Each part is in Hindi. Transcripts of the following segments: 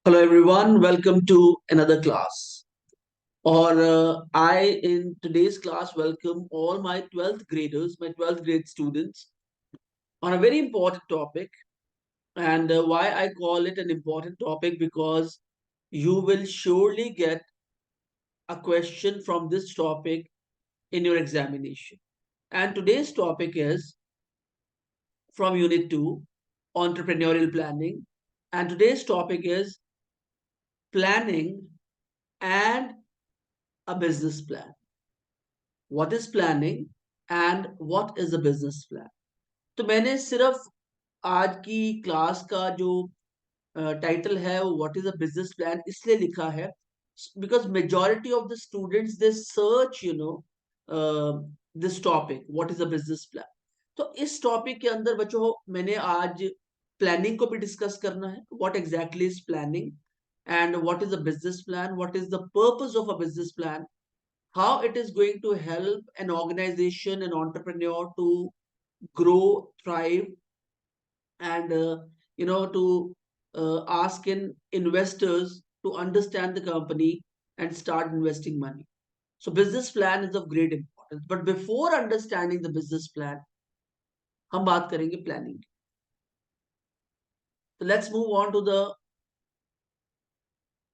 Hello everyone, welcome to another class. I in today's class welcome all my 12th graders, my 12th grade students on a very important topic. And why I call it an important topic because you will surely get a question from this topic in your examination. And today's topic is from Unit 2, Entrepreneurial Planning. And today's topic is planning and a business plan. What is planning and what is a business plan? तो मैंने सिर्फ आज की क्लास का जो टाइटल है वो what is a business plan इसलिए लिखा है because majority of the students they search this topic what is a business plan. तो इस टॉपिक के अंदर बच्चों मैंने आज प्लानिंग को भी डिस्कस करना है. What exactly is planning and what is a business plan, what is the purpose of a business plan, how it is going to help an organization, an entrepreneur to grow, thrive, and to ask in investors to understand the company and start investing money. So business plan is of great importance. But before understanding the business plan, हम बात करेंगे planning. So let's move on to the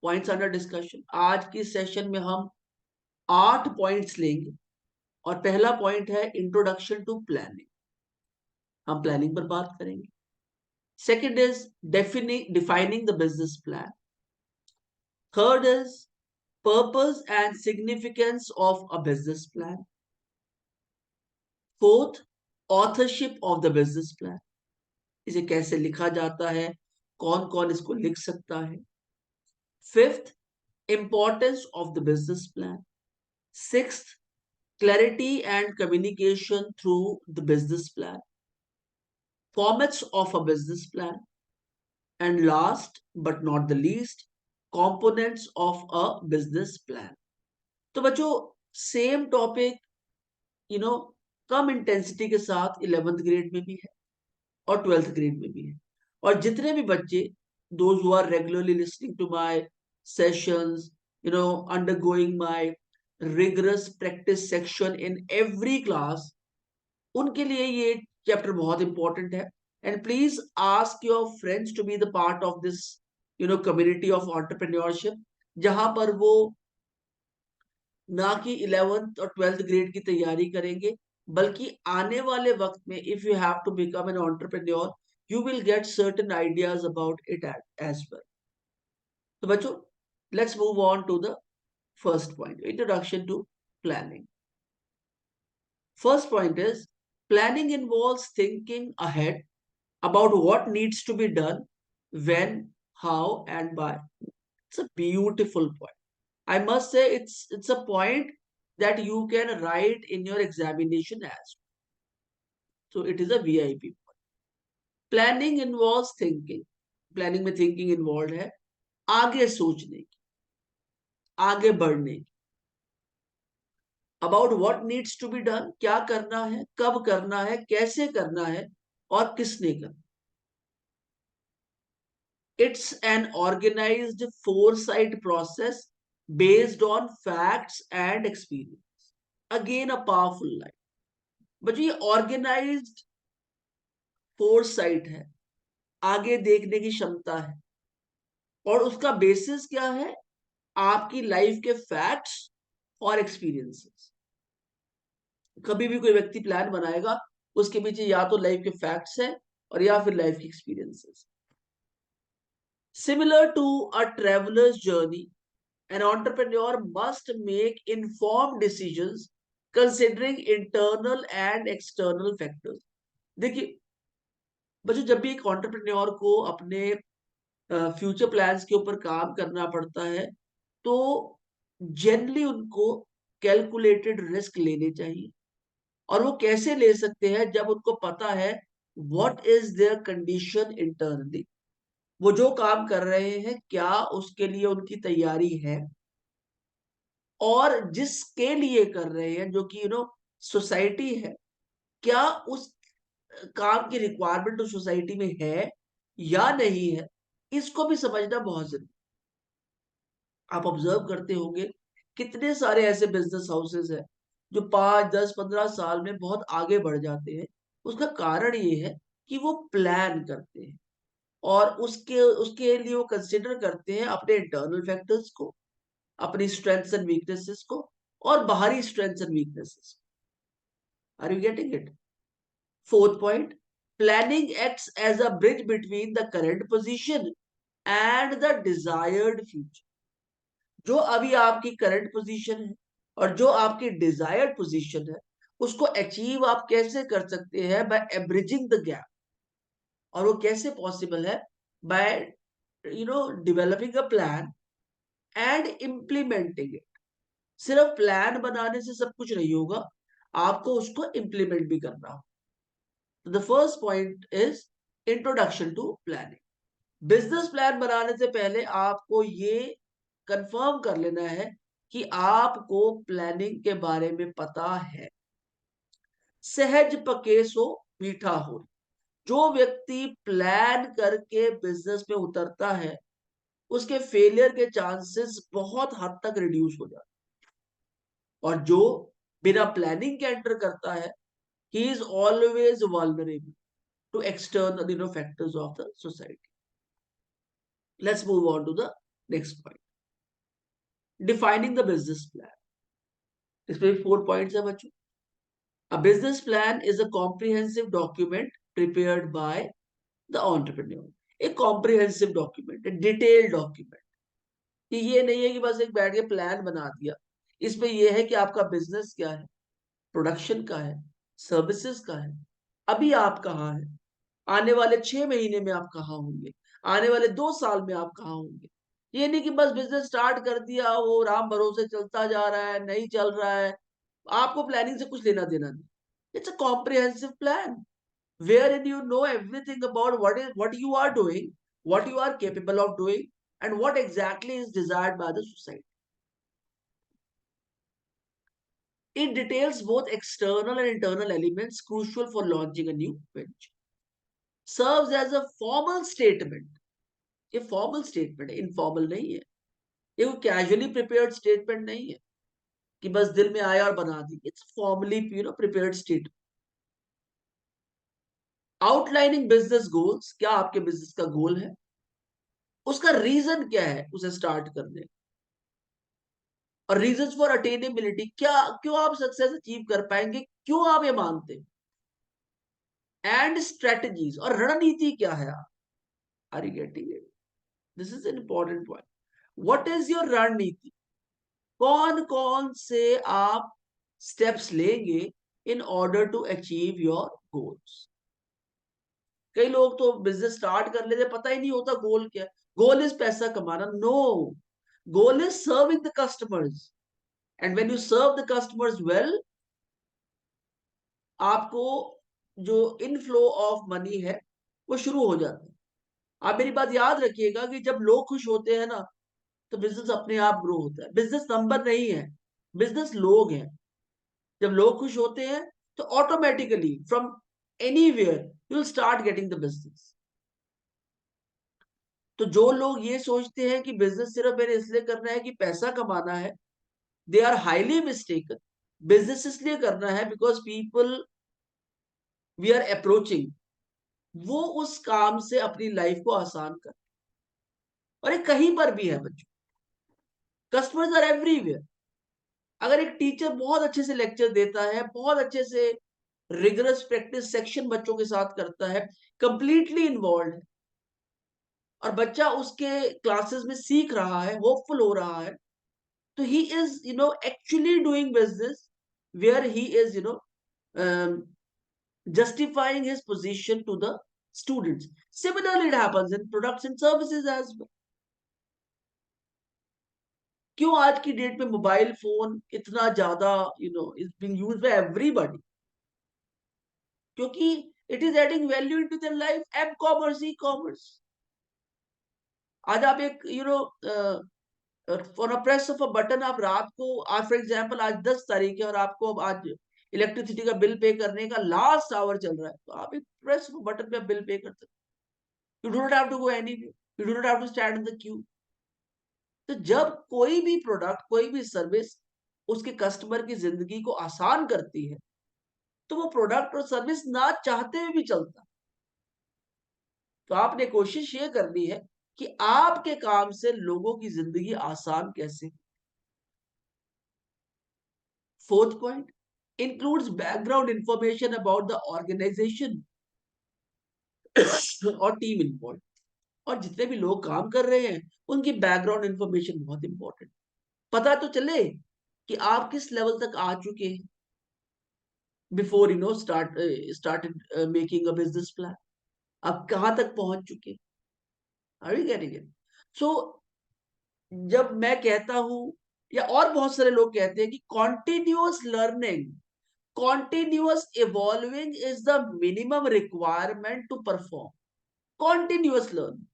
points under discussion. आज की सेशन में हम 8 पॉइंट्स लेंगे और पहला पॉइंट है इंट्रोडक्शन टू प्लानिंग. हम प्लानिंग पर बात करेंगे. Second is defining the business plan. Third is purpose and significance of a business plan. Fourth, authorship of the business plan. इसे कैसे लिखा जाता है, कौन कौन इसको लिख सकता है. Fifth, importance of the business plan. Sixth, clarity and communication through the business plan. Formats of a business plan. And last but not the least, components of a business plan. तो बच्चों सेम टॉपिक कम इंटेंसिटी के साथ 11th ग्रेड में भी है और 12th ग्रेड में भी है. और जितने भी बच्चे those who are regularly listening to my sessions, undergoing my rigorous practice section in every class, उनके लिए ये चैप्टर बहुत इंपॉर्टेंट है. And please ask your friends to be the part of this community of entrepreneurship, जहां पर वो ना कि 11th और 12th ग्रेड की तैयारी करेंगे, बल्कि आने वाले वक्त में if you have to become an entrepreneur you will get certain ideas about it as well. तो बच्चों let's move on to the first point, introduction to planning. First point is planning involves thinking ahead about what needs to be done, when, how, and why. It's a beautiful point. I must say it's a point that you can write in your examination as well. So it is a VIP point. Planning involves thinking. Planning में thinking involved है आगे सोचने की, आगे बढ़ने की. About what needs to be done, क्या करना है, कब करना है, कैसे करना है और किसने करना. It's an organized foresight process based on facts and experience. Again, a powerful line. But ये organized foresight है, आगे देखने की क्षमता है. और उसका बेसिस क्या है? आपकी लाइफ के फैक्ट्स और एक्सपीरियंसेस. कभी भी कोई व्यक्ति प्लान बनाएगा उसके पीछे या तो लाइफ के फैक्ट्स है और या फिर लाइफ के experiences. Similar to a traveler's journey, an entrepreneur must make informed decisions considering internal and external factors. देखिए बच्चों, जब भी एक entrepreneur को अपने फ्यूचर प्लान्स के ऊपर काम करना पड़ता है तो जनरली उनको कैलकुलेटेड रिस्क लेने चाहिए. और वो कैसे ले सकते हैं? जब उनको पता है what is there condition internally, वो जो काम कर रहे हैं क्या उसके लिए उनकी तैयारी है, और जिसके लिए कर रहे हैं जो कि सोसाइटी है, क्या उस काम की रिक्वायरमेंट उस सोसाइटी में है या नहीं है, इसको भी समझना बहुत जरूरी. आप ऑब्जर्व करते होंगे कितने सारे ऐसे बिजनेस हाउसेस हैं जो 5, 10, 15 साल में बहुत आगे बढ़ जाते हैं। उसका कारण ये है कि वो प्लान करते हैं और उसके उसके लिए वो कंसिडर करते हैं अपने इंटरनल फैक्टर्स को, अपनी स्ट्रेंथ्स एंड वीकनेसेस को और बाहरी strengths and weaknesses. Are you getting it? Fourth point, planning acts as a bridge between the current position and the desired future. जो अभी आपकी करंट पोजीशन है और जो आपकी डिजायर्ड पोजीशन है, उसको अचीव आप कैसे कर सकते हैं? By bridging the gap. और वो कैसे पॉसिबल है? By developing a plan and implementing it. सिर्फ प्लान बनाने से सब कुछ नहीं होगा, आपको उसको इम्प्लीमेंट भी करना होगा। The first point is introduction to planning. Business plan बनाने से पहले आपको ये कंफर्म कर लेना है कि आपको प्लानिंग के बारे में पता है। सहज पके सो मीठा हो। जो व्यक्ति प्लान करके बिजनेस में उतरता है, उसके फेलियर के चांसेस बहुत हद तक रिड्यूस हो जाते हैं। और जो बिना प्लानिंग के एंटर करता है, he is always vulnerable to external factors of the society. Let's move on to the next point. Defining the business plan. इसमें 4 points है बच्चों. A business plan is a comprehensive document prepared by the entrepreneur. एक comprehensive document, a detailed document. कि ये नहीं है कि बस एक बैठ के प्लान बना दिया। इसमें यह है कि आपका बिजनेस क्या है, प्रोडक्शन का है, सर्विसेज का है, अभी आप कहाँ हैं, आने वाले 6 महीने में आप कहाँ होंगे, आने वाले 2 साल में आप कहाँ होंगे। ये नहीं कि बस बिजनेस स्टार्ट कर दिया, वो राम भरोसे चलता जा रहा है, नहीं चल रहा है, आपको प्लानिंग से कुछ लेना देना नहीं। It's a comprehensive plan wherein you know everything about what you are doing, what you are capable of doing, and what exactly is desired by the society. It details both external and internal elements crucial for launching a new venture. Serves as a formal statement. ये फॉर्मल स्टेटमेंट है, इनफॉर्मल नहीं है। ये वो कैजुअली प्रिपेयर्ड स्टेटमेंट नहीं है कि बस दिल में आया और बना दी। It's formally prepared statement. Outlining business goals. क्या आपके बिजनेस का गोल है, उसका रीजन क्या है उसे स्टार्ट करने, और रीजंस फॉर अटेनेबिलिटी। क्या, क्यों आप सक्सेस अचीव कर पाएंगे, क्यों आप ये मानते हैं, एंड स्ट्रेटजीज। और रणनीति क्या है आप। Are you getting it? This is an important point. What is your रणनीति? कौन कौन से आप स्टेप्स लेंगे in order to achieve your goals. कई लोग तो बिजनेस स्टार्ट कर लेते, पता ही नहीं होता गोल क्या है। गोल इज पैसा कमाना? No, goal is serving the customers, and when you serve the customers well, आपको जो इनफ्लो ऑफ मनी है वो शुरू हो जाता है। आप मेरी बात याद रखिएगा कि जब लोग खुश होते हैं ना, तो बिजनेस अपने आप ग्रो होता है। बिजनेस नंबर नहीं है, बिजनेस लोग हैं। जब लोग खुश होते हैं तो automatically from anywhere you will start getting the business. तो जो लोग ये सोचते हैं कि बिजनेस सिर्फ मैंने इसलिए करना है कि पैसा कमाना है, they are highly mistaken. Business इसलिए करना है because people we are approaching, वो उस काम से अपनी लाइफ को आसान कर। और ये कहीं पर भी है बच्चों, कस्टमर्स आर एवरीवेयर। अगर एक टीचर बहुत अच्छे से लेक्चर देता है, बहुत अच्छे से रिगरस प्रैक्टिस सेक्शन बच्चों के साथ करता है, कंप्लीटली इन्वॉल्व है, और बच्चा उसके क्लासेस में सीख रहा है, होपफुल हो रहा है, तो he is actually doing business where he is justifying his position to the students. Similarly, it happens in products and services as well. क्यों आज की डेट में मोबाइल फोन इतना ज्यादा is being used by everybody? क्योंकि it is adding value into their life. M commerce, E commerce. आज आप एक for a press of a button, आप रात को, आज फॉर एग्जांपल आज 10 तारीख है और आपको अब आज इलेक्ट्रिसिटी का बिल पे करने का लास्ट आवर चल रहा है, तो आप एक प्रेस ऑफ बटन पे बिल पे कर सकते। You do not have to go anywhere. You do not have to stand in the queue. तो जब कोई भी प्रोडक्ट, कोई भी सर्विस उसके कस्टमर की जिंदगी को आसान करती है, तो वो प्रोडक्ट और सर्विस ना चाहते हुए भी चलता। तो आपने कोशिश ये करनी है कि आपके काम से लोगों की जिंदगी आसान कैसे। Fourth point includes background information about the organization और टीम इन्वॉल्व। और जितने भी लोग काम कर रहे हैं उनकी बैकग्राउंड इंफॉर्मेशन बहुत इंपॉर्टेंट। पता तो चले कि आप किस लेवल तक आ चुके हैं before started making a business plan. आप कहां तक पहुंच चुके। Are you getting it? So जब मैं कहता हूं या और बहुत सारे लोग कहते हैं कि continuous learning, continuous evolving is the minimum requirement to perform. Continuous learning.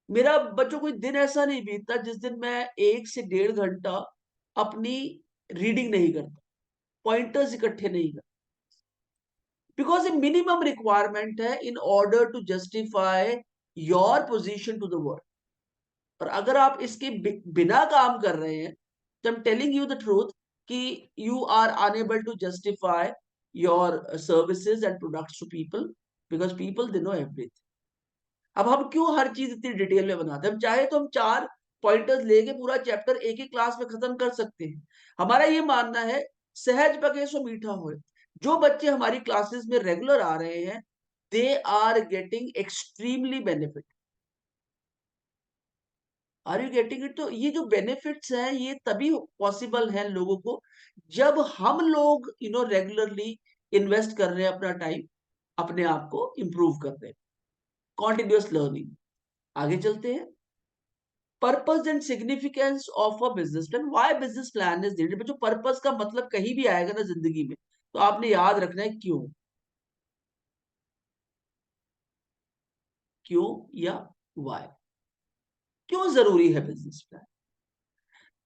मेरा बच्चों कोई दिन ऐसा नहीं बीतता जिस दिन मैं 1 से 1.5 घंटा अपनी रीडिंग नहीं करता, पॉइंटर्स इकट्ठे नहीं करता। बिकॉज ए मिनिमम रिक्वायरमेंट है in order to justify your position to the world. और अगर आप इसके बिना काम कर रहे हैं, तो I am telling you the truth कि you are unable to justify your services and products to people, because people they know everything. अब हम क्यों हर चीज इतनी डिटेल में बनाते हैं? हम चाहे तो हम 4 पॉइंटर्स लेके पूरा चैप्टर एक ही क्लास में खत्म कर सकते हैं। हमारा ये मानना है सहज पके सो मीठा होए। जो बच्चे हमारी क्लासेस में रेगुलर आ रहे हैं, they are getting extremely benefit. Are you getting it? तो ये जो बेनिफिट्स हैं ये तभी पॉसिबल है लोगों को जब हम लोग रेगुलरली इन्वेस्ट कर रहे हैं अपना टाइम, अपने आप को इंप्रूव कर रहे हैं। Continuous learning. आगे चलते हैं। Purpose and significance of a business plan. Why business plan is needed. जो पर्पस का मतलब कहीं भी आएगा ना जिंदगी में, तो आपने याद रखना है क्यों। क्यों या व्हाई। क्यों जरूरी है business plan?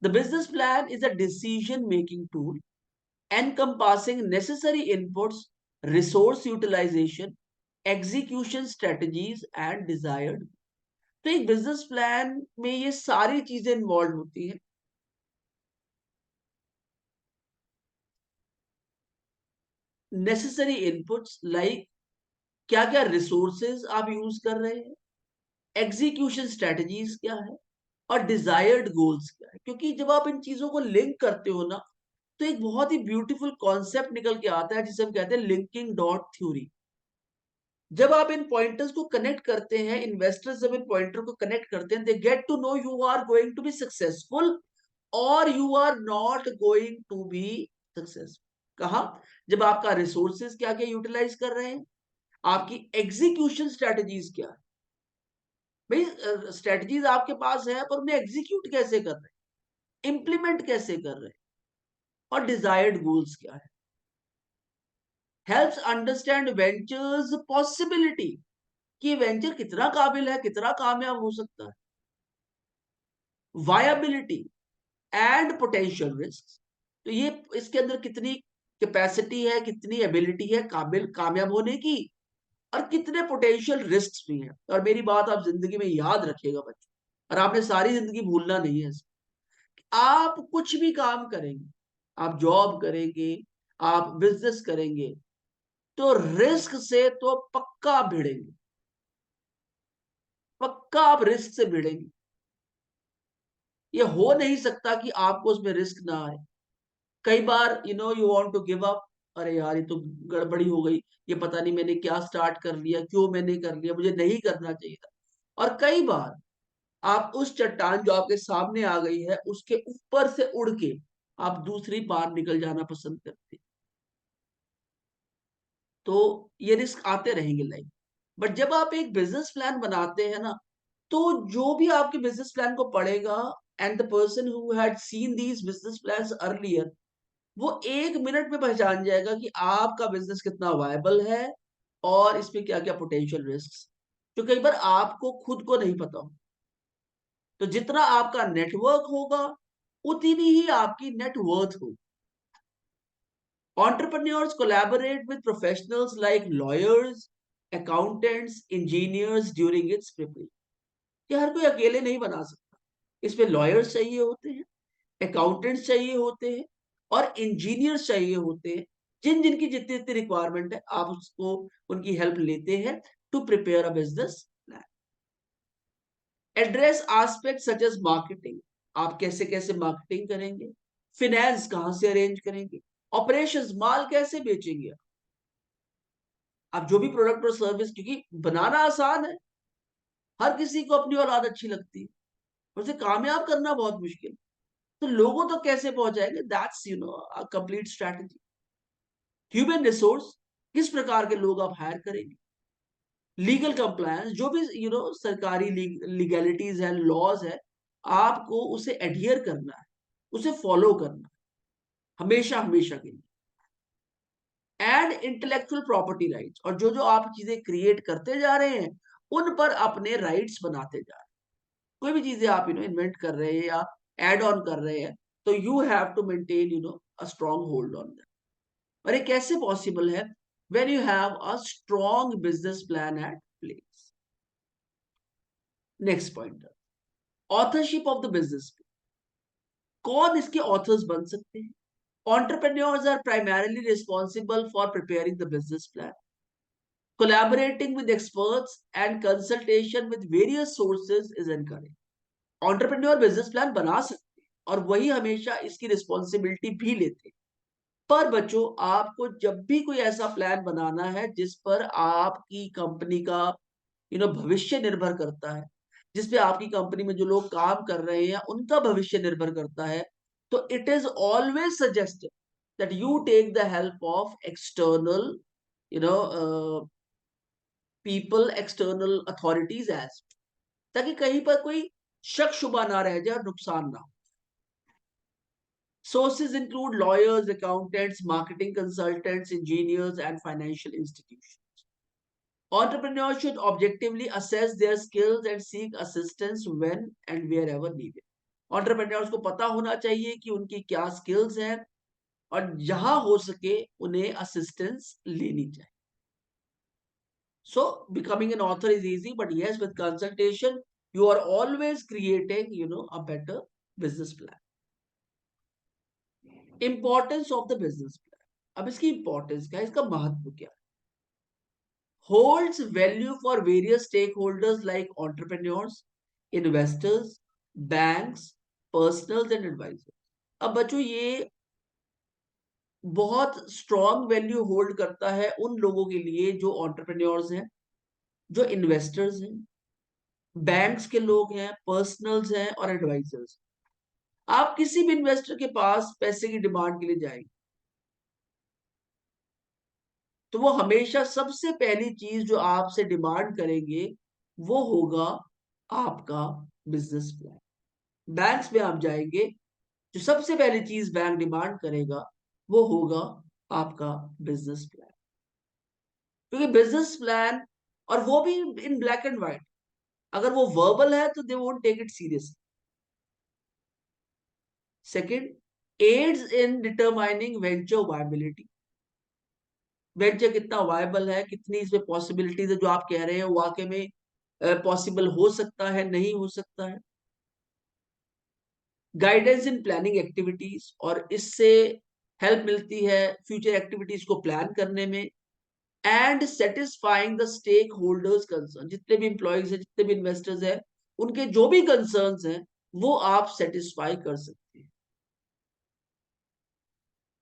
The business plan is a decision making tool encompassing necessary inputs, resource utilization, execution strategies and desired। तो एक बिजनेस प्लान में ये सारी चीजें इन्वॉल्व होती हैं। नेसेसरी इनपुट्स लाइक क्या क्या रिसोर्सेज आप यूज कर रहे हैं, एग्जीक्यूशन स्ट्रेटजीज क्या है, और डिजायर्ड गोल्स क्या है। क्योंकि जब आप इन चीजों को लिंक करते हो ना, तो एक बहुत ही ब्यूटीफुल कॉन्सेप्ट निकल के आता है जिसे हम कहते हैं लिंकिंग डॉट थ्योरी। जब आप इन पॉइंटर्स को कनेक्ट करते हैं, इन्वेस्टर्स जब इन पॉइंटर को कनेक्ट करते हैं, they get to know you are going to be successful और you are not going to be successful. कहा? जब आपका रिसोर्सेज क्या क्या यूटिलाइज कर रहे हैं, आपकी एग्जीक्यूशन स्ट्रेटजीज क्या है। भाई स्ट्रेटजीज आपके पास है पर उन्हें एग्जीक्यूट कैसे कर रहे हैं, इंप्लीमेंट कैसे कर रहे हैं, और डिजायर्ड गोल्स क्या है। हेल्प्स अंडरस्टैंड वेंचर्स पॉसिबिलिटी, कि वेंचर कितना काबिल है, कितना कामयाब हो सकता है। वायबिलिटी एंड पोटेंशियल रिस्क, तो ये इसके अंदर कितनी कैपेसिटी है, कितनी एबिलिटी है काबिल कामयाब होने की, और कितने पोटेंशियल रिस्क भी हैं। और मेरी बात आप जिंदगी में याद रखिएगा बच्चों, और आपने सारी जिंदगी भूलना नहीं है। आप कुछ भी काम करेंगे, आप जॉब करेंगे, आप बिजनेस करेंगे, तो रिस्क से तो पक्का भिड़ेंगे, पक्का आप रिस्क से भिड़ेंगे। ये हो नहीं सकता कि आपको उसमें रिस्क ना आए। कई बार you want to give up, अरे यार ये तो गड़बड़ी हो गई, ये पता नहीं मैंने क्या स्टार्ट कर लिया, क्यों मैंने कर लिया, मुझे नहीं करना चाहिए था। और कई बार आप उस चट्टान जो आपके सामने आ गई है उसके ऊपर से उड़ के आप दूसरी पार निकल जाना पसंद करते हैं। तो ये रिस्क आते रहेंगे लाइफ। बट जब आप एक बिजनेस प्लान बनाते हैं ना, तो जो भी आपके बिजनेस प्लान को पढ़ेगा, and the person who had seen these business plans earlier, वो 1 मिनट में पहचान जाएगा कि आपका बिजनेस कितना वायबल है और इसमें क्या क्या पोटेंशियल रिस्क, जो कई बार आपको खुद को नहीं पता हो। तो जितना आपका नेटवर्क होगा उतनी ही आपकी नेटवर्थ होगी। Entrepreneurs collaborate with professionals like lawyers, accountants, engineers during its preparation। ये हर कोई अकेले नहीं बना सकता। इसमें लॉयर्स चाहिए होते हैं, अकाउंटेंट्स चाहिए होते हैं और इंजीनियर्स चाहिए होते हैं। जिनकी जितनी जितनी रिक्वायरमेंट है आप उसको उनकी हेल्प लेते हैं to prepare a business plan. Address aspect such as marketing, आप कैसे कैसे मार्केटिंग करेंगे, फिनेंस कहां से अरेंज करेंगे, ऑपरेशंस माल कैसे बेचेंगे, आप जो भी प्रोडक्ट और सर्विस, क्योंकि बनाना आसान है, हर किसी को अपनी औलाद अच्छी लगती है, उसे कामयाब करना बहुत मुश्किल, तो लोगों तक कैसे पहुंचाएंगे, that's a complete strategy. Human resource, किस प्रकार के लोग आप हायर करेंगे, लीगल कंप्लायंस, जो भी सरकारी लीगैलिटीज है, लॉज है, आपको उसे एडहियर करना है, उसे फॉलो करना है हमेशा हमेशा के लिए। एंड इंटेलेक्चुअल प्रॉपर्टी राइट्स, और जो जो आप चीजें क्रिएट करते जा रहे हैं उन पर अपने राइट्स बनाते जा रहे हैं। कोई भी चीजें आप इन्वेंट कर रहे हैं या एड ऑन कर रहे हैं, तो you have to maintain a strong hold on that. और ये कैसे पॉसिबल है, when you have a strong business plan at place. Next point, authorship of the business. कौन इसके ऑथर्स बन सकते हैं? Entrepreneurs are primarily responsible for preparing the business plan, collaborating with experts and consultation with various sources is encouraged. Entrepreneur business plan बना सकते हैं और वही हमेशा इसकी रिस्पॉन्सिबिलिटी भी लेते हैं। पर बच्चों, आपको जब भी कोई ऐसा प्लान बनाना है जिस पर आपकी कंपनी का भविष्य निर्भर करता है, जिसपे आपकी कंपनी में जो लोग काम कर रहे हैं उनका भविष्य निर्भर करता है, तो it is always suggested that you take the help of external people, external authorities as, ताकि कहीं पर कोई शक शुबा ना रह जाए और नुकसान ना हो। Sources include lawyers, accountants, marketing consultants, engineers, and financial institutions. Entrepreneurs should objectively assess their skills and seek assistance when and wherever needed. Entrepreneurs को पता होना चाहिए कि उनकी क्या skills हैं और जहां हो सके उन्हें assistance लेनी चाहिए. So becoming an author is easy, but yes, with consultation, you are always creating, a better business plan. Importance of the business plan. अब इसकी importance क्या है, इसका महत्व क्या है? Holds value for various stakeholders like entrepreneurs, investors, banks, personals and advisors. अब बच्चों, ये बहुत स्ट्रॉन्ग वैल्यू होल्ड करता है उन लोगों के लिए जो एंटरप्रेन्योर्स हैं, जो इन्वेस्टर्स हैं, बैंक्स के लोग हैं, पर्सनल्स हैं और एडवाइजर्स। आप किसी भी इन्वेस्टर के पास पैसे की डिमांड के लिए जाएंगे तो वो हमेशा सबसे पहली चीज जो आपसे डिमांड करेंगे वो होगा आपका बिजनेस प्लान। बैंक्स में आप जाएंगे, जो सबसे पहली चीज बैंक डिमांड करेगा वो होगा आपका बिजनेस प्लान, क्योंकि बिजनेस प्लान, और वो भी इन ब्लैक एंड व्हाइट, अगर वो वर्बल है तो they won't take it serious. Second, aids in determining venture viability. Venture कितना वायबल है, कितनी इसमें पॉसिबिलिटीज है, जो आप कह रहे हैं वाकई में पॉसिबल हो सकता है, नहीं हो सकता है। गाइडेंस इन प्लानिंग एक्टिविटीज, और इससे हेल्प मिलती है फ्यूचर एक्टिविटीज को प्लान करने में। And satisfying the stakeholders concern, जितने भी इंप्लॉइज हैं, जितने भी इन्वेस्टर्स हैं, उनके जो भी कंसर्न्स हैं वो आप सेटिस्फाई कर सकते हैं।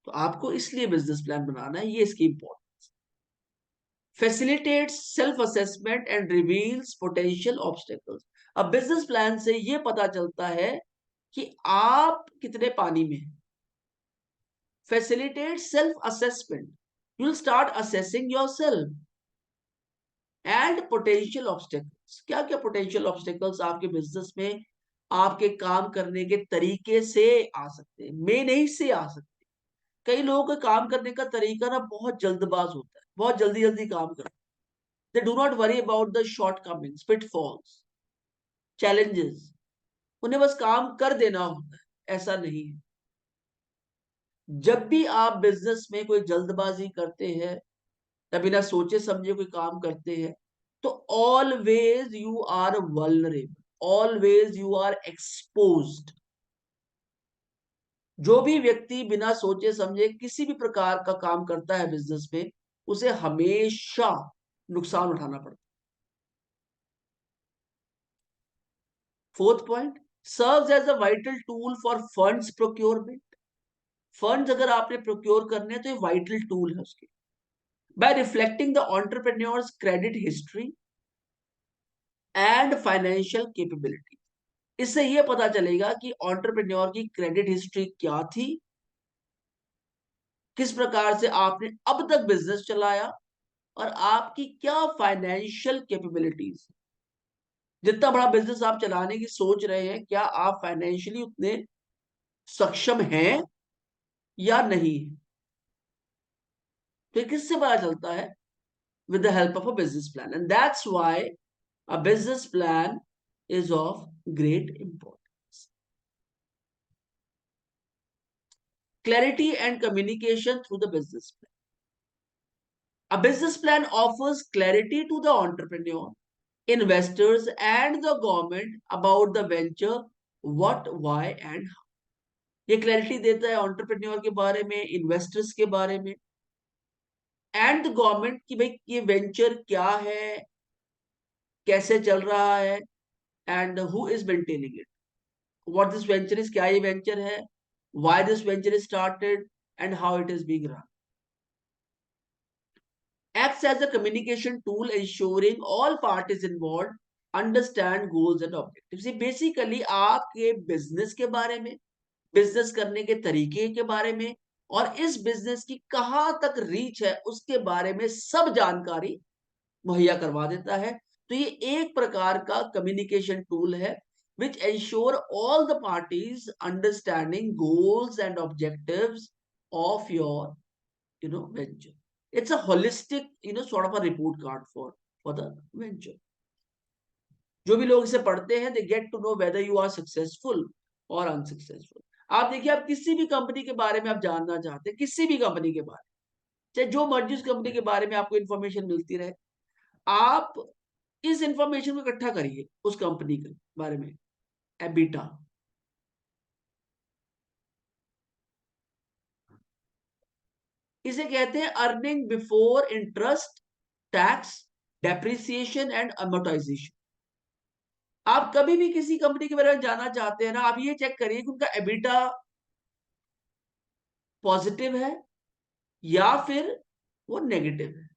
तो आपको इसलिए बिजनेस प्लान बनाना है, ये इसकी importance. Facilitates self assessment and reveals potential obstacles. अब बिजनेस प्लान से ये पता चलता है कि आप कितने पानी में हैं। Facilitate self-assessment. You'll start assessing yourself. And potential obstacles. क्या क्या potential obstacles आपके बिजनेस में आपके काम करने के तरीके से आ सकते हैं, में नहीं से आ सकते हैं। कई लोगों का काम करने का तरीका ना बहुत जल्दबाज होता है, बहुत जल्दी जल्दी काम करते हैं। They do not worry about the shortcomings, pitfalls, challenges. उन्हें बस काम कर देना होता है, ऐसा नहीं है। जब भी आप बिजनेस में कोई जल्दबाजी करते हैं या बिना सोचे समझे कोई काम करते हैं, तो always you are vulnerable, always you are exposed. जो भी व्यक्ति बिना सोचे समझे किसी भी प्रकार का काम करता है बिजनेस में, उसे हमेशा नुकसान उठाना पड़ता है। Fourth point, serves as a vital tool for funds procurement. Funds अगर आपने प्रोक्योर करने हैं तो ये वाइटल टूल है उसके। By reflecting the entrepreneur's credit history and financial capability, इससे यह पता चलेगा कि एंटरप्रेन्योर की क्रेडिट हिस्ट्री क्या थी, किस प्रकार से आपने अब तक बिजनेस चलाया, और आपकी क्या फाइनेंशियल कैपेबिलिटीज। जितना बड़ा बिजनेस आप चलाने की सोच रहे हैं, क्या आप फाइनेंशियली उतने सक्षम हैं या नहीं। तो किससे पता चलता है? With the help of a business plan, and that's why a business plan is of great importance. Clarity and communication through the business plan. A business plan offers clarity to the entrepreneur, investors, and the government about the venture, what, why, and how. ये क्लैरिटी देता है एंटरप्रेन्योर के बारे में, इन्वेस्टर्स के बारे में, एंड द गवर्नमेंट कि भाई ये वेंचर क्या है, कैसे चल रहा है, and who is maintaining it, what this venture is, क्या ये venture है, why this venture is started, and how it is being run. Acts as a communication tool ensuring all parties involved understand goals and objectives. ये बेसिकली आपके बिजनेस के बारे में, बिजनेस करने के तरीके के बारे में, और इस बिजनेस की कहां तक रीच है उसके बारे में सब जानकारी मुहैया करवा देता है। तो ये एक प्रकार का कम्युनिकेशन टूल है which ensure all the parties understanding goals and objectives of your venture. It's a holistic sort of a report card for the venture. जो भी लोग इसे पढ़ते हैं, they get to know whether you are successful or unsuccessful. आप देखिए, आप किसी भी कंपनी के बारे में आप जानना चाहते हैं, किसी भी कंपनी के बारे में, चाहे जो मर्जी उस कंपनी के बारे में आपको इंफॉर्मेशन मिलती रहे, आप इस इंफॉर्मेशन को इकट्ठा करिए उस कंपनी के बारे में। एबिटा, इसे कहते हैं earning before interest, tax, depreciation and amortisation. आप कभी भी किसी कंपनी के बारे में जानना चाहते हैं ना, आप ये चेक करिए कि उनका एबिटा पॉजिटिव है या फिर वो नेगेटिव है।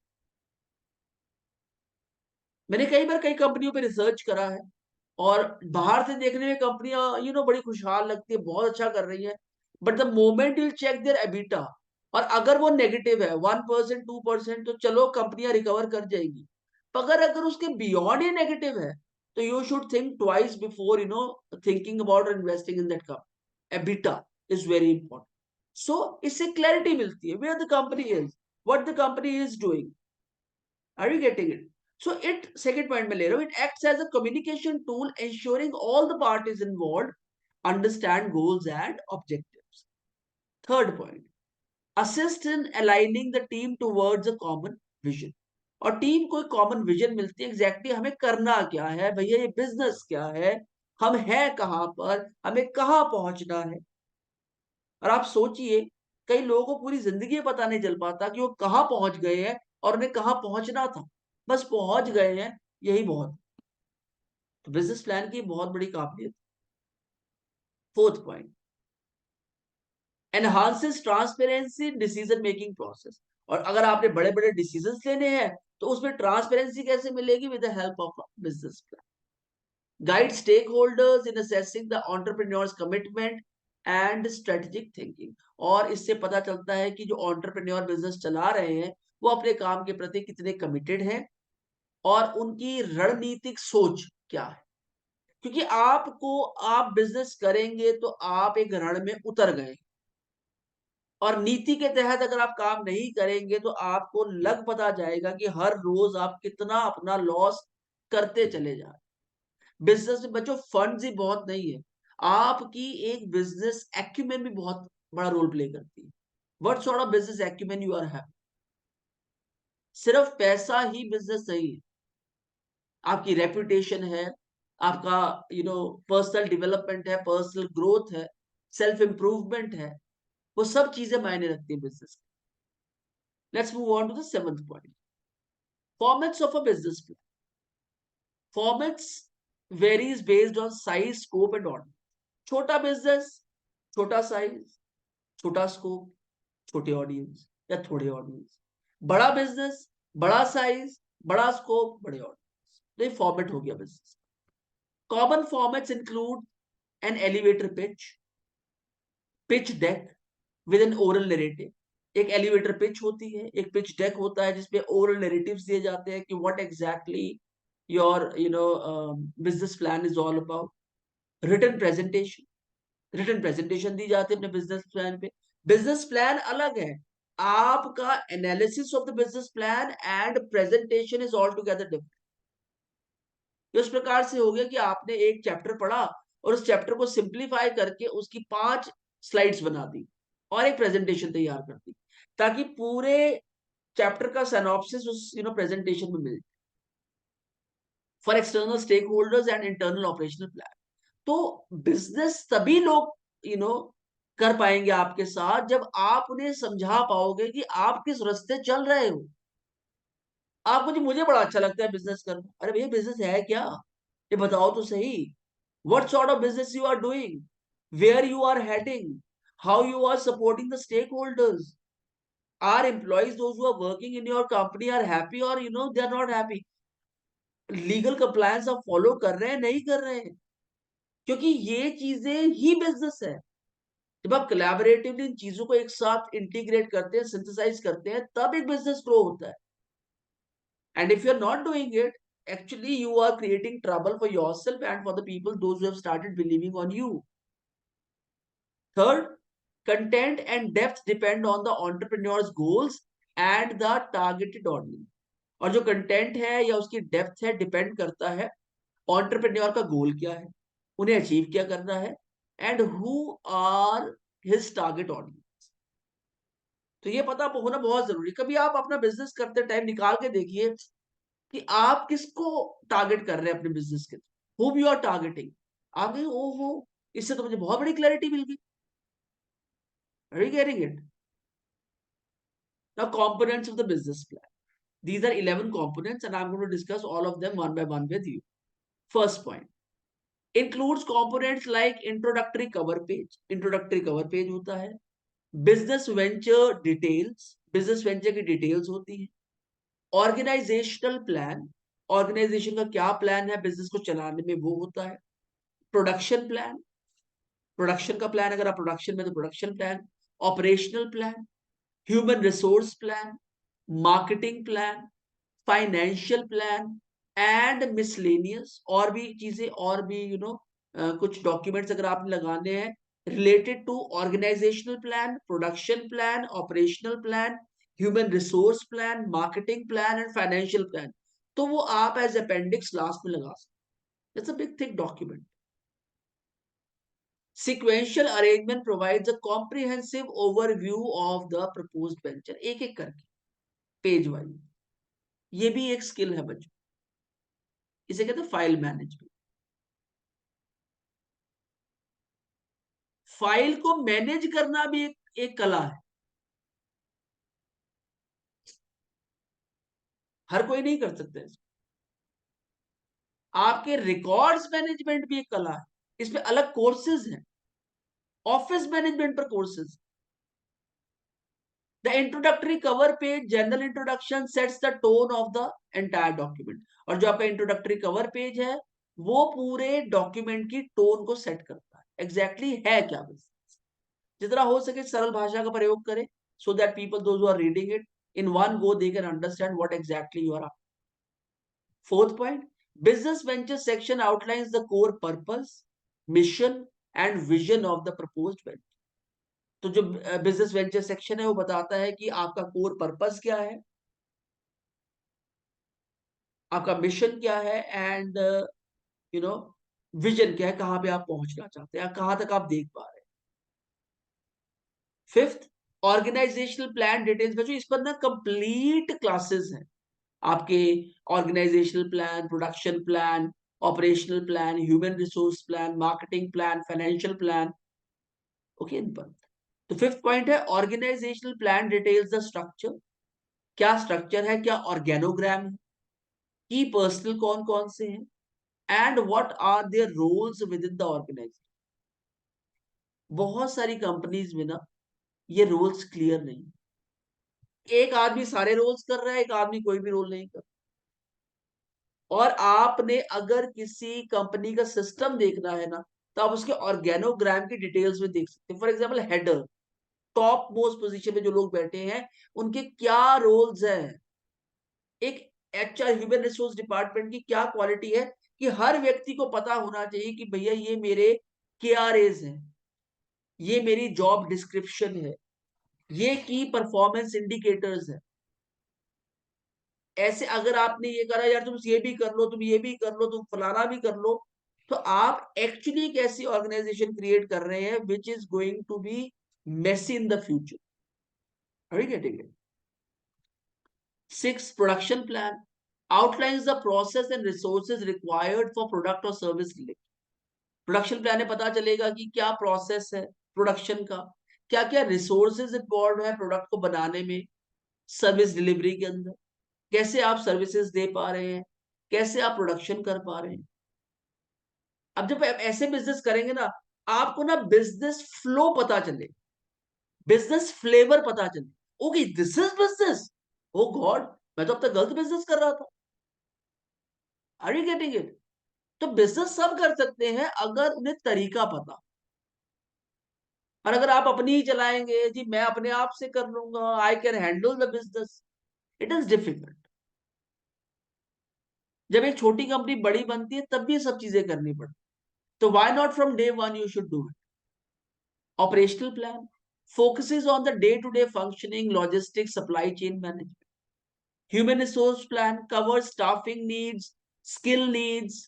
मैंने कई बार कई कंपनियों पे रिसर्च करा है, और बाहर से देखने में कंपनियां बड़ी खुशहाल लगती है, बहुत अच्छा कर रही है, but the moment you check their EBITDA, और अगर वो नेगेटिव है 1% 2%, तो चलो कंपनियां रिकवर कर जाएगी। अगर अगर उसके बियॉन्ड ही नेगेटिव है, तो you should think twice before thinking about investing in that company. EBITDA is very important. So इससे क्लैरिटी मिलती है where the company is, what the company is doing. Are you getting it? So it, second point में ले रहा हूं, it acts as a communication tool ensuring all the parties involved understand goals and objectives. Third point, assist in aligning the team towards a common vision. और टीम को एक कॉमन विजन मिलती है, एग्जैक्टली हमें करना क्या है भैया, ये बिजनेस क्या है, हम हैं कहां पर, हमें कहां पहुंचना है। और आप सोचिए, कई लोगों को पूरी जिंदगी पता नहीं चल पाता कि वो कहां पहुंच गए हैं और उन्हें कहां पहुंचना था, बस पहुंच गए हैं, यही बहुत। तो बिजनेस प्लान की बहुत बड़ी काबिलियत। Fourth point, enhances transparency decision making process. और अगर आपने बड़े बड़े डिसीजंस लेने हैं, तो उसमें ट्रांसपेरेंसी कैसे मिलेगी? With the help of business plan. Guide stakeholders in assessing the entrepreneur's commitment and strategic thinking. और इससे पता चलता है कि जो एंटरप्रेन्योर बिजनेस चला रहे हैं, वो अपने काम के प्रति कितने कमिटेड हैं और उनकी रणनीतिक सोच क्या है। क्योंकि आप बिजनेस करेंगे तो आप एक रण में उतर गए, और नीति के तहत अगर आप काम नहीं करेंगे तो आपको लग पता जाएगा कि हर रोज आप कितना अपना लॉस करते चले जा रहे। बिजनेस में बच्चों फंड्स ही बहुत नहीं है, आपकी एक बिजनेस एक्यूमेन भी बहुत बड़ा रोल प्ले करती है। What sort of business acumen you are having? सिर्फ पैसा ही बिजनेस नहीं है, आपकी रेपुटेशन है, आपका पर्सनल डेवलपमेंट है, पर्सनल ग्रोथ है, सेल्फ इंप्रूवमेंट है, वो सब चीजें मायने रखती है business. Let's move on to the seventh point, formats of a business plan. Formats varies based on size, scope and order. छोटा बिजनेस, छोटा साइज, छोटा स्कोप, छोटे ऑडियंस या थोड़े ऑडियंस। बड़ा बिजनेस, बड़ा साइज, बड़ा स्कोप, बड़े ऑडियंस। तो ये फॉर्मेट हो गया business. Common formats include an elevator pitch deck with N oral narrative. एक एलिवेटर पिच होती है, एक पिच डेक होता है जिसपे ओरल नरेटिव्स दिए जाते हैं कि what exactly your business plan is all about. Written presentation, written presentation दी जाती है अपने बिजनेस प्लान पे। बिजनेस प्लान अलग है, आपका analysis of the business plan and presentation is all together different. इस प्रकार से हो गया कि आपने एक चैप्टर पढ़ा और उस चैप्टर को सिंप्लीफाई करके उसकी 5 स्लाइड्स बना दी और एक प्रेजेंटेशन तैयार कर दी, ताकि पूरे चैप्टर का सिनॉप्सिस उस प्रेजेंटेशन में मिल। For external stakeholders and internal operational plan. तो बिजनेस तभी लोग कर पाएंगे आपके साथ जब आप उन्हें समझा पाओगे कि आप किस रास्ते चल रहे हो। आप मुझे बड़ा अच्छा लगता है बिजनेस करना। अरे भैया बिजनेस है क्या, ये बताओ तो सही। What sort of business you are doing, where you are heading, how you are supporting the stakeholders, are employees, those who are working in your company, are happy or they are not happy, legal compliance आप फॉलो कर रहे हैं नहीं कर रहे हैं, क्योंकि ये चीजें ही बिजनेस है। जब आप कोलैबोरेटिवली इन चीजों को एक साथ इंटीग्रेट करते हैं, सिंथेसाइज करते हैं, तब एक बिजनेस ग्रो होता है। And if you are not doing it, actually you are creating trouble for yourself and for the people those who have started believing on you. Third, content and depth depend on the entrepreneur's goals and the targeted audience. और जो कंटेंट है या उसकी डेप्थ है डिपेंड करता है entrepreneur का गोल क्या है, उन्हें अचीव क्या करना है, and who are his target audience. तो ये पता होना बहुत जरूरी। कभी आप अपना बिजनेस करते टाइम निकाल के देखिए कि आप किसको टारगेट कर रहे हैं अपने बिजनेस के, whom you are targeting। आप कहें ओहो, इससे तो मुझे बहुत बड़ी क्लैरिटी मिल गई। Are you getting it? Now, components of the business plan. These are 11 components, and I'm going to discuss all of them one by one with you. First point includes components like introductory cover page. Introductory cover page होता है, business venture details, business venture की details होती है, organizational plan, organization का क्या plan है business को चलाने में वो होता है, production plan, production का plan अगर आप production में तो production plan, operational plan, human resource plan, marketing plan, financial plan and miscellaneous. और भी चीजें, और भी कुछ डॉक्यूमेंट्स अगर आपने लगाने हैं related to organizational plan, production plan, operational plan, human resource plan, marketing plan and financial plan, तो वो आप एज अपेंडिक्स लास्ट में लगा सकते। It's a big thick document. Sequential arrangement provides a comprehensive overview of the proposed venture, एक एक करके पेज वाइज। ये भी एक स्किल है बच्चों, इसे कहते हैं फाइल मैनेजमेंट। फाइल को मैनेज करना भी एक कला है, हर कोई नहीं कर सकता इसको। आपके रिकॉर्ड्स मैनेजमेंट भी एक कला है, इसमें अलग कोर्सेज हैं, ऑफिस मैनेजमेंट पर courses. The introductory cover page, general introduction, sets the tone of the entire document. और जो आपका इंट्रोडक्टरी कवर पेज है वो पूरे डॉक्यूमेंट की टोन को सेट करता है, एग्जैक्टली है क्या बिजनेस। जितना हो सके सरल भाषा का प्रयोग करें, so that people those who are reading it in one go they can understand what exactly you are. Fourth point, business venture section outlines the core purpose, mission and vision of the proposed venture. तो जो बिजनेस वेंचर सेक्शन है वो बताता है कि आपका कोर पर्पस क्या है, आपका मिशन क्या है, एंड यू नो विजन क्या है, कहां पे आप पहुंचना चाहते हैं, कहां तक आप देख पा रहे हैं। Fifth, organizational plan details. बच्चों इस पर ना कंप्लीट क्लासेस हैं आपके, organizational plan, production plan, operational plan, human resource plan, marketing plan, financial plan. Okay, तो फिफ्थ पॉइंट है organizational plan details the structure. क्या स्ट्रक्चर है, क्या ऑर्गेनोग्राम है, की पर्सनल कौन कौन से हैं, and what are their roles within the organization. बहुत सारी कंपनीज में ना ये रोल्स क्लियर नहीं, एक आदमी सारे रोल्स कर रहा है, एक आदमी कोई भी रोल नहीं कर। और आपने अगर किसी कंपनी का सिस्टम देखना है ना, तो आप उसके ऑर्गेनोग्राम की डिटेल्स में देख सकते हैं। For example header, top most position में जो लोग बैठे हैं उनके क्या रोल्स हैं। एक एचआर ह्यूमन रिसोर्स डिपार्टमेंट की क्या क्वालिटी है कि हर व्यक्ति को पता होना चाहिए कि भैया ये मेरे केआरएज हैं, ये मेरी जॉब डिस्क्रिप्शन है, ये की परफॉर्मेंस इंडिकेटर्स है। ऐसे अगर आपने ये करा यार, तुम ये भी कर लो, तुम ये भी कर लो, तुम फलाना भी कर लो, तो आप एक्चुअली एक ऐसी ऑर्गेनाइजेशन क्रिएट कर रहे हैं which is going to be messy in the future. Are you getting it? Six, production plan outlines the process and resources required for product or service delivery। Production plan में पता चलेगा कि क्या प्रोसेस है प्रोडक्शन का, क्या क्या रिसोर्सेज इन्वॉल्व है प्रोडक्ट को बनाने में, सर्विस डिलीवरी के अंदर कैसे आप सर्विसेज दे पा रहे हैं, कैसे आप प्रोडक्शन कर पा रहे हैं। अब जब आप ऐसे बिजनेस करेंगे ना, आपको ना बिजनेस फ्लो पता चले, बिजनेस फ्लेवर पता चले। Okay, this is business. Oh God, मैं तो अब तक गलत बिजनेस कर रहा था। Are you getting it? तो बिजनेस सब कर सकते हैं अगर उन्हें तरीका पता। और अगर आप अपनी ही चलाएंगे जी, मैं अपने आप से कर लूंगा, I can handle the business, it is difficult. जब एक छोटी कंपनी बड़ी बनती है तब भी ये सब चीजें करनी पड़ती। तो why not from day one you should do it. Operational plan focuses on the day-to-day functioning, logistics, supply chain management. Human resource plan covers staffing needs, skill needs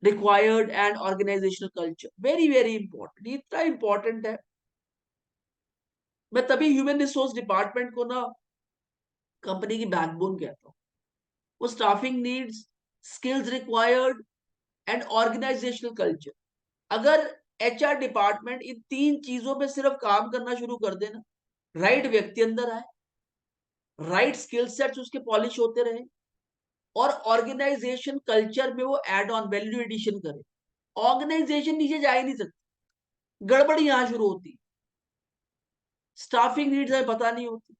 required, and organizational culture. Very very important, ये इतना important है। मैं तभी ह्यूमन रिसोर्स डिपार्टमेंट को ना कंपनी की बैकबोन कहता हूँ। वो staffing needs, skills required, and organizational culture. अगर एचआर डिपार्टमेंट इन तीन चीजों पे सिर्फ काम करना शुरू कर देना, राइट व्यक्ति अंदर आए, राइट स्किल सेट्स उसके पॉलिश होते रहे, और ऑर्गेनाइजेशन कल्चर में वो एड ऑन वैल्यू एडिशन करे, ऑर्गेनाइजेशन नीचे जा ही नहीं सकती। गड़बड़ी यहां शुरू होती, स्टाफिंग नीड्स हमें पता नहीं होती,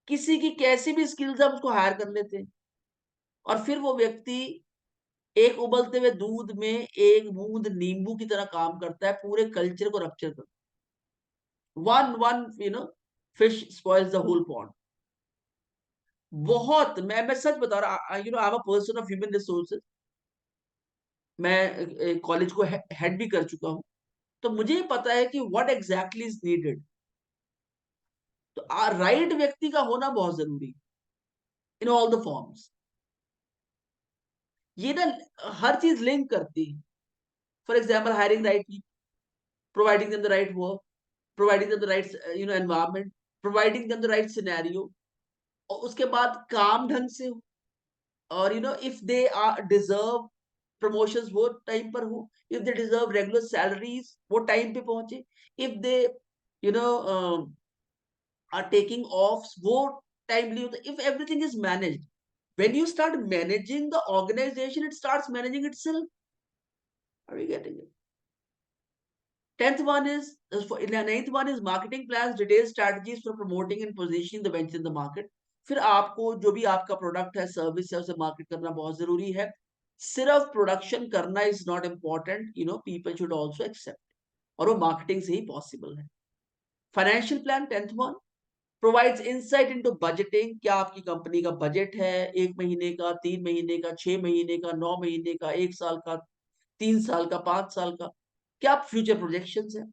किसी की कैसी भी स्किल्स हम उसको हायर कर लेते हैं, और फिर वो व्यक्ति एक उबलते हुए दूध में एक बूंद नींबू की तरह काम करता है, पूरे कल्चर को रप्चर करता है। One fish spoils the whole pond. बहुत, मैं सच बता रहा, I am a person of human resources. मैं कॉलेज को हेड भी कर चुका हूं, तो मुझे पता है कि व्हाट एग्जैक्टली इज नीडेड। तो राइट व्यक्ति का होना बहुत जरूरी इन ऑल द फॉर्म्स। ये ना हर चीज लिंक करती है। For example hiring right people, providing them the right work, providing them the right environment, providing them the right scenario, और उसके बाद काम ढंग से हो, और if they are deserve promotions वो टाइम पर हो, if they deserve regular salaries वो टाइम पे पहुंचे, if they know are taking off वो टाइमली होता, if everything is managed. when you start managing the organization, it starts managing itself. Are we getting it? 10th one is ninth one is marketing plans, detailed strategies for promoting and positioning the venture in the market। फिर आपको जो भी आपका प्रोडक्ट है, सर्विस है, उसे मार्केट करना बहुत जरूरी है। सिर्फ प्रोडक्शन करना is not important, people should also accept, और वो मार्केटिंग से ही पॉसिबल है। Financial plan 10th one provides insight into budgeting. क्या आपकी कंपनी का बजट है, 1 महीने का, 3 महीने का, 6 महीने का, 9 महीने का, 1 साल का, 3 साल का, 5 साल का, क्या फ्यूचर प्रोजेक्शंस है,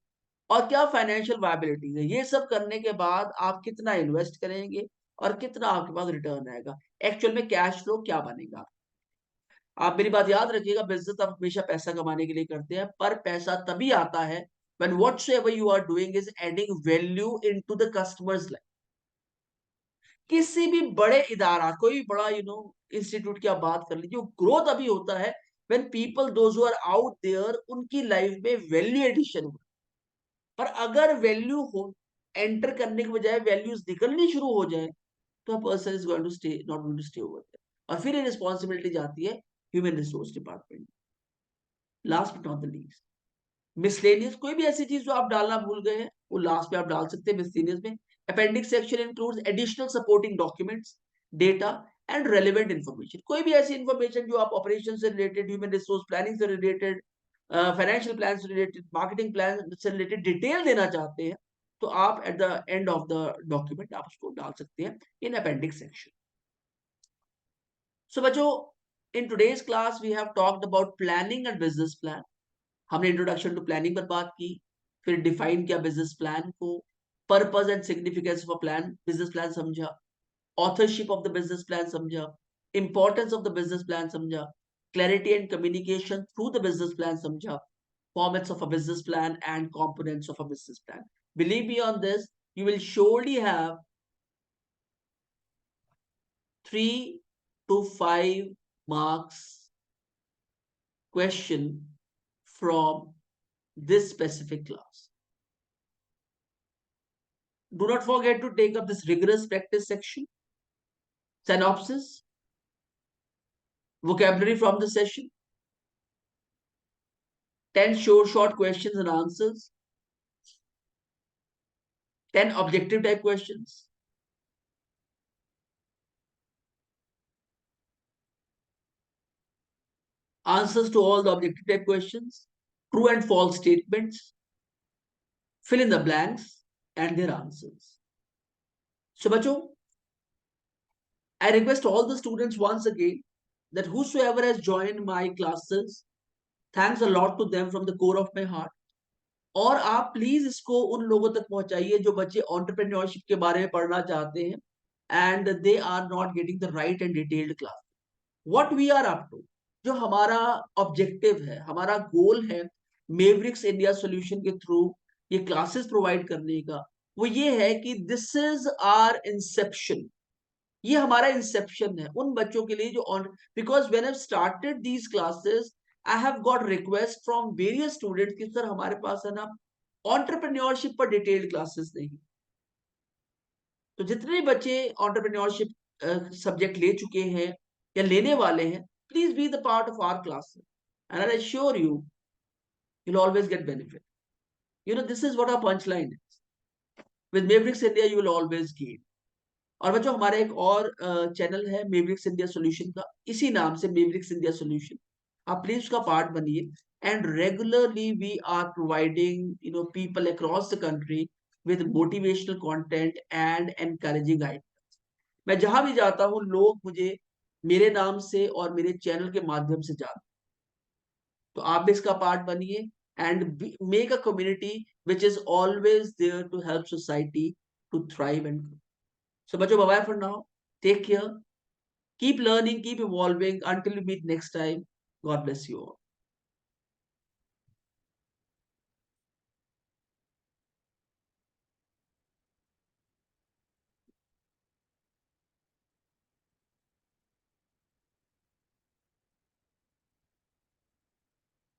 और क्या फाइनेंशियल वायबिलिटी है। ये सब करने के बाद आप कितना इन्वेस्ट करेंगे और कितना आपके पास रिटर्न आएगा, एक्चुअल में कैश फ्लो क्या बनेगा। आप मेरी बात याद रखिएगा, बिजनेस आप हमेशा पैसा कमाने के लिए करते हैं, पर पैसा तभी आता है when whatsoever you are doing is adding value into the customer's life। किसी भी बड़े इदारा, कोई भी बड़ा इंस्टीट्यूट की आप बात कर लीजिए, जो ग्रोथ अभी होता है when people those who are out there, उनकी लाइफ में वैल्यू एडिशन हो। पर अगर वैल्यू हो एंटर करने के बजाय वैल्यूज निकलनी शुरू हो जाए, तो person is going to stay, not going to stay over there, और फिर ये रिस्पॉन्सिबिलिटी जाती है human resource department. Last but not the least, miscellaneous, कोई भी ऐसी चीज जो आप डालना भूल गए हैं वो लास्ट में आप डाल सकते हैं मिसलेनियस में। Appendix section includes additional supporting documents, data and relevant information. कोई भी ऐसी इंफॉर्मेशन जो आप ऑपरेशन से रिलेटेड, ह्यूमन रिसोर्स प्लानिंग से रिलेटेड, फाइनेंशियल प्लान से रिलेटेड, मार्केटिंग प्लान से रिलेटेड डिटेल देना चाहते हैं, तो आप at the end of the document आप उसको डाल सकते हैं इन अपेंडिक्स सेक्शन। सो बच्चों, in today's class we have talked about planning and business plan. हमने इंट्रोडक्शन टू प्लानिंग पर बात की, फिर डिफाइन किया बिजनेस प्लान को, purpose and significance of plan, business plan समझा, authorship of the business plan समझा, importance of the business plan समझा, clarity and communication through the business plan समझा, formats of a business plan and components of a business plan. Believe me on this, you will surely have 3 to 5 marks question from this specific class. Do not forget to take up this rigorous practice section, synopsis, vocabulary from the session, 10 short questions and answers, 10 objective type questions, answers to all the objective type questions, true and false statements, fill in the blanks and their answers. So, bachcho, I request all the students once again that whosoever has joined my classes, thanks a lot to them from the core of my heart. और आप प्लीज इसको उन लोगों तक पहुंचाइए जो बच्चे एंटरप्रेन्योरशिप के बारे में पढ़ना चाहते हैं and they are not getting the right and detailed class. What we are up to, जो हमारा ऑब्जेक्टिव है, हमारा गोल है मेवरिक्स इंडिया सॉल्यूशन के थ्रू ये क्लासेस प्रोवाइड करने का, वो ये है कि दिस इज आर इंसेप्शन, ये हमारा इंसेप्शन है उन बच्चों के लिए जो on, because when I started these classes I have got request from various students कि सर हमारे पास है ना एंटरप्रेन्योरशिप पर डिटेल्ड क्लासेस नहीं। तो जितने बच्चे एंटरप्रेन्योरशिप सब्जेक्ट ले चुके हैं या लेने वाले हैं, please be the part of our classes and I assure you you'll always get benefit. You know, this is what our punchline is. With Mavericks India, you will always gain. और बच्चों हमारा एक और चैनल है मेवरिक्स इंडिया सॉल्यूशन का, इसी नाम से मेवरिक्स इंडिया सॉल्यूशन, आप प्लीज उसका पार्ट बनिए and regularly we are providing people across the country with motivational content and encouraging guidance. मैं जहां भी जाता हूं लोग मुझे मेरे नाम से और मेरे चैनल के माध्यम से जानते, तो आप भी इसका पार्ट बनिए and make a community which is always there to help society to thrive and grow. So, bye bye for now. Take care. Keep learning, keep evolving until we meet next time. God bless you all.